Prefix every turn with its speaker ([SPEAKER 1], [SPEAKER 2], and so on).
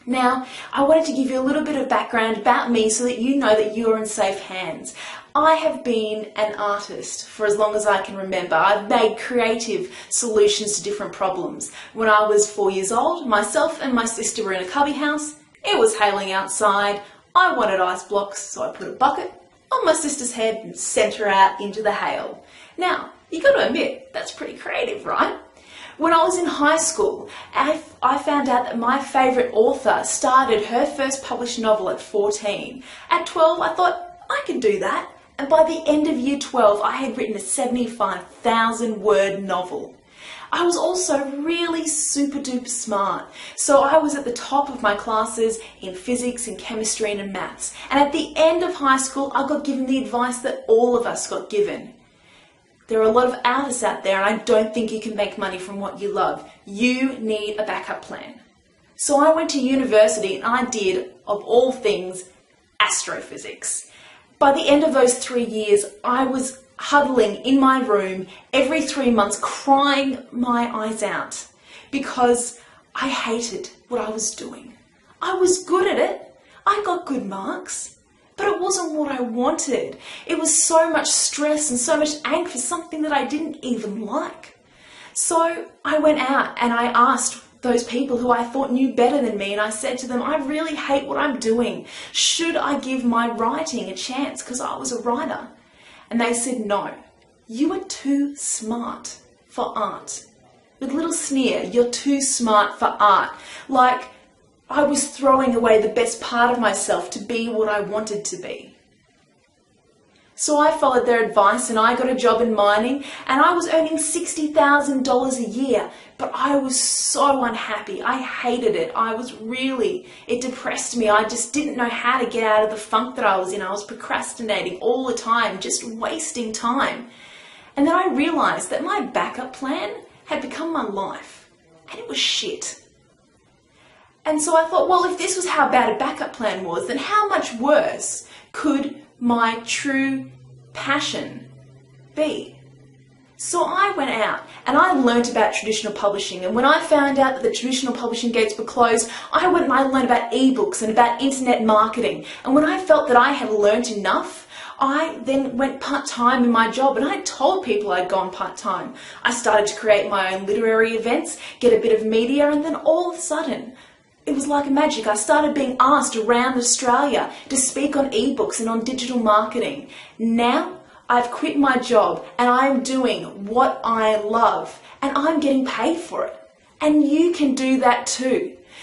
[SPEAKER 1] Now, I wanted to give you a little bit of background about me so that you know that you're in safe hands. I have been an artist for as long as I can remember. I've made creative solutions to different problems. When I was 4 years old, myself and my sister were in a cubby house. It was hailing outside. I wanted ice blocks, so I put a bucket on my sister's head and sent her out into the hail. Now, you got to admit, that's pretty creative, right? When I was in high school, I found out that my favourite author started her first published novel at 14. At 12, I thought, I could do that. And by the end of year 12, I had written a 75,000 word novel. I was also really super duper smart. So I was at the top of my classes in physics and chemistry and in maths. And at the end of high school, I got given the advice that all of us got given. There are a lot of artists out there, and I don't think you can make money from what you love. You need a backup plan. So I went to university and I did, of all things, astrophysics. By the end of those 3 years, I was huddling in my room every 3 months, crying my eyes out because I hated what I was doing. I was good at it. I got good marks. But it wasn't what I wanted. It was so much stress and so much angst for something that I didn't even like. So I went out and I asked those people who I thought knew better than me, and I said to them, I really hate what I'm doing. Should I give my writing a chance? Because I was a writer. And they said, no, you are too smart for art. With a little sneer, you're too smart for art. Like, I was throwing away the best part of myself to be what I wanted to be. So I followed their advice and I got a job in mining, and I was earning $60,000 a year, but I was so unhappy. I hated it. It depressed me. I just didn't know how to get out of the funk that I was in. I was procrastinating all the time, just wasting time. And then I realized that my backup plan had become my life, and it was shit. And so I thought, well, if this was how bad a backup plan was, then how much worse could my true passion be? So I went out and I learnt about traditional publishing, and when I found out that the traditional publishing gates were closed, I went and I learned about ebooks and about internet marketing. And when I felt that I had learnt enough, I then went part-time in my job, and I told people I'd gone part-time. I started to create my own literary events, get a bit of media, and then all of a sudden, it was like magic. I started being asked around Australia to speak on ebooks and on digital marketing. Now I've quit my job and I'm doing what I love, and I'm getting paid for it. And you can do that too.